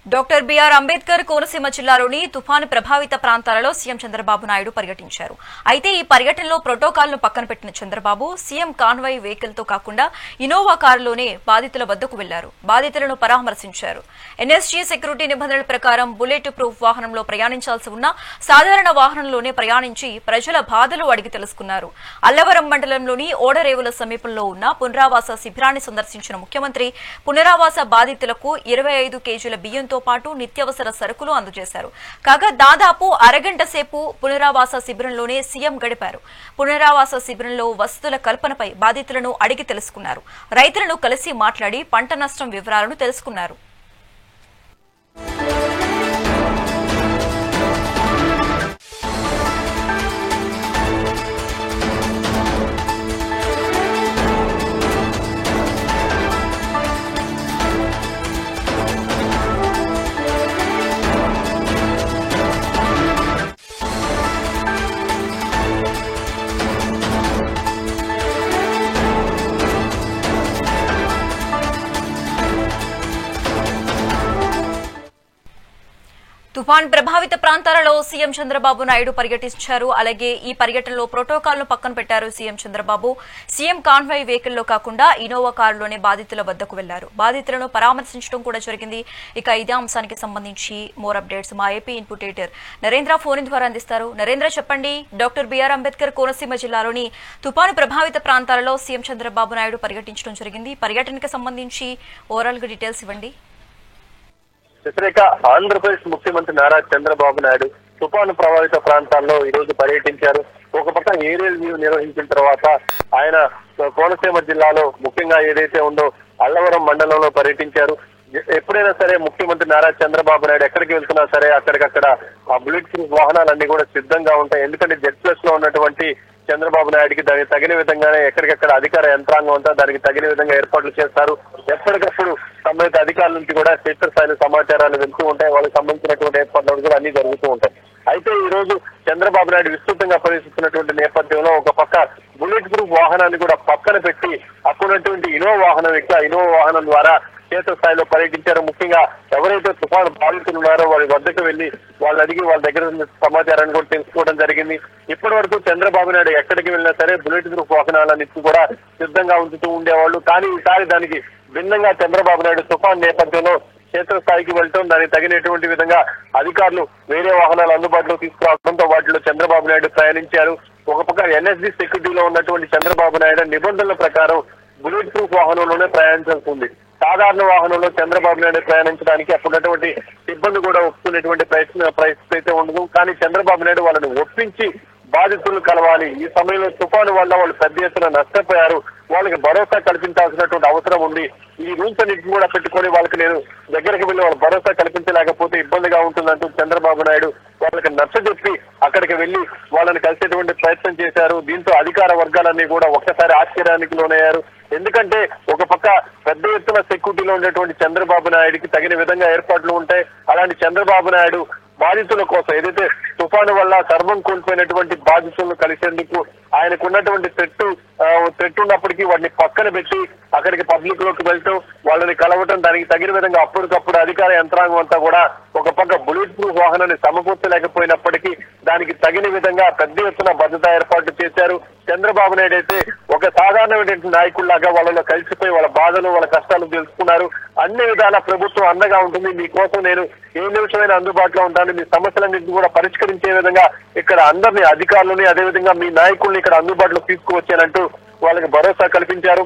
Doctor BR Ambedkar Konaseema జిల్లాలోని తుఫాను ప్రభావిత ప్రాంతాలలో సీఎం చంద్రబాబు నాయుడు పర్యటించారు. అయితే ఈ పర్యటనలో ప్రోటోకాల్ ను పక్కన పెట్టిన చంద్రబాబు సీఎం కాన్వాయ్ వెహికల్ తో కాకుండా ఇనోవా కారులోనే బాధితుల వద్దకు వెళ్లారు. బాధితులను పరామర్శించారు. ఎన్ఎస్జీ సెక్యూరిటీ నిబంధనల ప్రకారం బుల్లెట్ ప్రూఫ్ వాహనంలో ప్రయాణించాల్సి ఉన్న సాధారణ వాహనంలోనే ప్రయాణించి ప్రజల బాధలు అడిగి తెలుసుకున్నారు. అల్లవరం మండలంలోని ఓడరేవుల సమీపంలో ఉన్న పునరావాస శిబిరాన్ని సందర్శించిన ముఖ్యమంత్రి పునరావాస బాధితులకు 25 కేజీల బియ్యంతో పాటు నిత్యావసర సరుకులు అందజేశారు. కాగా దాదాపు అరగంట సేపు పునరావాస శిబిరంలోనే సీఎం గడిపారు. పునరావాస శిబిరంలో వసతుల కల్పనపై బాధితులను అడిగి తెలుసుకున్నారు. రైతులను కలిసి మాట్లాడి పంట నష్టం వివరాలను తెలుసుకున్నారు. తుఫాన్ ప్రభావిత ప్రాంతాలలో సీఎం చంద్రబాబు నాయుడు పర్యటించారు. అలాగే ఈ పర్యటనలో ప్రోటోకాల్ ను పక్కన పెట్టారు CM Chandrababu. CM convoy vehicle లో కాకుండా ఇనోవా కారులోనే బాధితుల వద్దకు వెళ్లారు. బాధితులను పరామర్శించడం కూడా జరిగింది. ఇక ఇదే అంశానికి సంబంధించి మోర్ అప్డేట్స్ మా AP input editor Narendra phone ద్వారా అందిస్తారు. నరేంద్ర, చెప్పండి. డాక్టర్ బిఆర్ అంబేద్కర్ కోనసీమ జిల్లాలోని తుఫాను ప్రభావిత ప్రాంతాలలో సీఎం చంద్రబాబు నాయుడు పర్యటించడం జరిగింది. పర్యటనకు సంబంధించి ఓవరాల్ గా డీటెయిల్స్ ఇవ్వండి. చిత్రేక ఆంధ్రప్రదేశ్ ముఖ్యమంత్రి నారా చంద్రబాబు నాయుడు తుఫాను ప్రభావిత ప్రాంతాల్లో ఈ రోజు పర్యటించారు. ఒక పక్క ఏరియల్ వ్యూ నిర్వహించిన తర్వాత ఆయన కోనసీమ జిల్లాలో ముఖ్యంగా ఏదైతే ఉందో అల్లవరం మండలంలో పర్యటించారు. ఎప్పుడైనా సరే ముఖ్యమంత్రి నారా చంద్రబాబు నాయుడు ఎక్కడికి వెళ్తున్నా సరే అక్కడికక్కడ ఆ బుల్లెట్ ప్రూఫ్ వాహనాలన్నీ కూడా సిద్ధంగా ఉంటాయి. ఎందుకంటే Z+ లో ఉన్నటువంటి చంద్రబాబు నాయుడికి దానికి తగిన విధంగానే ఎక్కడికక్కడ అధికార యంత్రాంగం అంతా దానికి తగిన విధంగా ఏర్పాట్లు చేస్తారు. ఎప్పటికప్పుడు సంబంధిత అధికారుల నుంచి కూడా క్షేత్రస్థాయి సమాచారాలు వెళ్తూ ఉంటాయి. వాళ్ళకి సంబంధించినటువంటి ఏర్పాట్లు కూడా అన్ని జరుగుతూ ఉంటాయి. అయితే ఈ రోజు చంద్రబాబు నాయుడు విస్తృతంగా పర్యటిస్తున్నటువంటి నేపథ్యంలో ఒక పక్క బుల్లెట్ ప్రూఫ్ వాహనాన్ని కూడా పక్కన పెట్టి అప్పుడున్నటువంటి ఇనోవా వాహనం ఇనోవా వాహనం ద్వారా క్షేత్రస్థాయిలో పర్యటించారు. ముఖ్యంగా ఎవరైతే తుఫాను బాధితులు ఉన్నారో వారి వద్దకు వెళ్లి వాళ్ళు అడిగి వాళ్ళ దగ్గర సమాచారాన్ని కూడా తెలుసుకోవడం జరిగింది. ఇప్పటి వరకు చంద్రబాబు నాయుడు ఎక్కడికి వెళ్ళినా సరే బుల్లెట్ ప్రూఫ్ వాహనాలన్నింటినీ కూడా సిద్ధంగా ఉంచుతూ ఉండేవాళ్ళు. కానీ ఈసారి దానికి భిన్నంగా చంద్రబాబు నాయుడు తుఫాను నేపథ్యంలో క్షేత్రస్థాయికి వెళ్ళటం, దానికి తగినటువంటి విధంగా అధికారులు వేరే వాహనాలు అందుబాటులో తీసుకురావడంతో వాటిలో చంద్రబాబు నాయుడు ప్రయాణించారు. ఒక పక్క ఎన్ఎస్జీ సెక్యూరిటీలో ఉన్నటువంటి చంద్రబాబు నాయుడు నిబంధనల ప్రకారం బుల్లెట్ ప్రూఫ్ వాహనంలోనే ప్రయాణించాల్సి ఉంది. సాధారణ వాహనంలో చంద్రబాబు నాయుడు ప్రయాణించడానికి అప్పుడున్నటువంటి సిబ్బంది కూడా ఒప్పుకునేటువంటి పరిస్థితి అయితే ఉండదు. కానీ చంద్రబాబు నాయుడు వాళ్ళని ఒప్పించి బాధితులు కలవాలి, ఈ సమయంలో తుఫాను వల్ల వాళ్ళు పెద్ద ఎత్తున నష్టపోయారు, వాళ్ళకి భరోసా కల్పించాల్సినటువంటి అవసరం ఉంది, ఈ రూల్స్ అన్నింటినీ కూడా పెట్టుకొని వాళ్ళకి నేను దగ్గరికి వెళ్ళి వాళ్ళు భరోసా కల్పించలేకపోతే ఇబ్బందిగా ఉంటుందంటూ చంద్రబాబు నాయుడు వాళ్ళకి నచ్చజెప్పి అక్కడికి వెళ్లి వాళ్ళని కలిసేటువంటి ప్రయత్నం చేశారు. దీంతో అధికార వర్గాలన్నీ కూడా ఒక్కసారి ఆశ్చర్యానికి లోనయ్యారు. ఎందుకంటే ఒక పక్క పెద్ద ఎత్తున సెక్యూరిటీలో ఉండేటువంటి చంద్రబాబు నాయుడికి తగిన విధంగా ఏర్పాట్లు ఉంటాయి. అలాంటి చంద్రబాబు నాయుడు బాధితుల కోసం ఏదైతే తుఫాను వల్ల సర్వం కోల్పోయినటువంటి బాధితులను కలిసేందుకు ఆయనకు ఉన్నటువంటి థ్రెట్ ఉన్నప్పటికీ వాటిని పక్కన పెట్టి అక్కడికి పబ్లిక్ లోకి వెళ్తూ వాళ్ళని కలవటం, దానికి తగిన విధంగా అప్పటికప్పుడు అధికార యంత్రాంగం అంతా కూడా ఒక పక్క బుల్లెట్ ప్రూఫ్ వాహనాన్ని సమకూర్చలేకపోయినప్పటికీ దానికి తగిన విధంగా పెద్ద ఎత్తున భద్రతా ఏర్పాట్లు చేశారు. చంద్రబాబు నాయుడు అయితే ఒక సాధారణమైనటువంటి నాయకుల్లాగా వాళ్ళలో కలిసిపోయి వాళ్ళ బాధలు వాళ్ళ కష్టాలు తెలుసుకున్నారు. అన్ని విధాల ప్రభుత్వం అండగా ఉంటుంది, మీకోసం నేను ఏ నిమిషమైనా అందుబాటులో ఉంటాను, మీ సమస్యలన్నింటినీ కూడా పరిష్కరించే విధంగా ఇక్కడ అందరినీ అధికారులని అదేవిధంగా మీ నాయకుల్ని ఇక్కడ అందుబాటులో తీసుకువచ్చానంటూ వాళ్ళకి భరోసా కల్పించారు.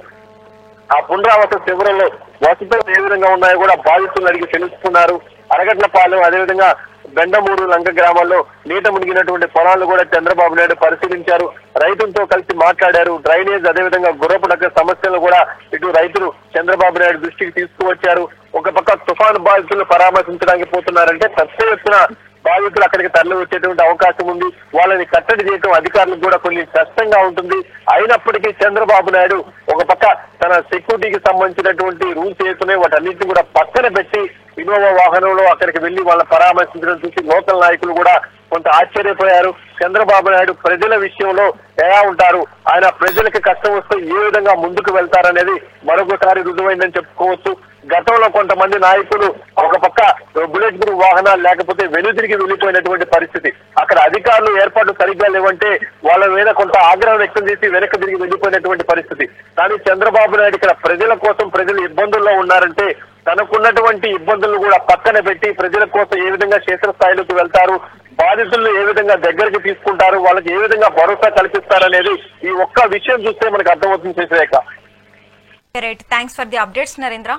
ఆ పునరావాస శిబిరంలో వసతులు ఏ విధంగా ఉన్నాయో కూడా బాధితులను అడిగి తెలుసుకున్నారు. అరగట్లపాలెం అదేవిధంగా బెండమూరు లంక గ్రామాల్లో నీట మునిగినటువంటి పొలాలను కూడా చంద్రబాబు నాయుడు పరిశీలించారు. రైతులతో కలిసి మాట్లాడారు. డ్రైనేజ్ అదేవిధంగా గుర్రపు డక్క సమస్యలు కూడా ఇటు రైతులు చంద్రబాబు నాయుడు దృష్టికి తీసుకువచ్చారు. ఒక పక్క తుఫాను బాధితులను పరామర్శించడానికి పోతున్నారంటే పెద్ద ఎత్తున బాధితులు అక్కడికి తరలి వచ్చేటువంటి అవకాశం ఉంది. వాళ్ళని కట్టడి చేయడం అధికారులకు కూడా కొన్ని కష్టంగా ఉంటుంది. అయినప్పటికీ చంద్రబాబు నాయుడు ఒక పక్క తన సెక్యూరిటీకి సంబంధించినటువంటి రూల్స్ వేసుకునే వాటన్నింటినీ కూడా పక్కన పెట్టి ఇనోవా వాహనంలో అక్కడికి వెళ్లి వాళ్ళని పరామర్శించడం చూసి లోకల్ నాయకులు కూడా కొంత ఆశ్చర్యపోయారు. చంద్రబాబు నాయుడు ప్రజల విషయంలో ఎలా ఉంటారు, ఆయన ప్రజలకు కష్టం వస్తే ఏ విధంగా ముందుకు వెళ్తారనేది మరొకసారి రుజువైందని చెప్పుకోవచ్చు. గతంలో కొంతమంది నాయకులు ఒక పక్క అంబేద్కర్ వాహనాలు లేకపోతే వెనుదిరిగి వెళ్లిపోయినటువంటి పరిస్థితి. అక్కడ అధికారులు ఏర్పాట్లు సరిగ్గా లేవంటే వాళ్ళ మీద కొంత ఆగ్రహం వ్యక్తం చేసి వెనక్కి తిరిగి వెళ్లిపోయినటువంటి పరిస్థితి. కానీ చంద్రబాబు నాయుడు ఇక్కడ ప్రజల కోసం, ప్రజలు ఇబ్బందుల్లో ఉన్నారంటే తనకున్నటువంటి ఇబ్బందులను కూడా పక్కన పెట్టి ప్రజల కోసం ఏ విధంగా క్షేత్రస్థాయిలోకి వెళ్తారు, బాధితులను ఏ విధంగా దగ్గరికి తీసుకుంటారు, వాళ్ళకి ఏ విధంగా భరోసా కల్పిస్తారనేది ఈ ఒక్క విషయం చూస్తే మనకు అర్థమవుతుంది. చేసేక right, thanks for the updates Narendra.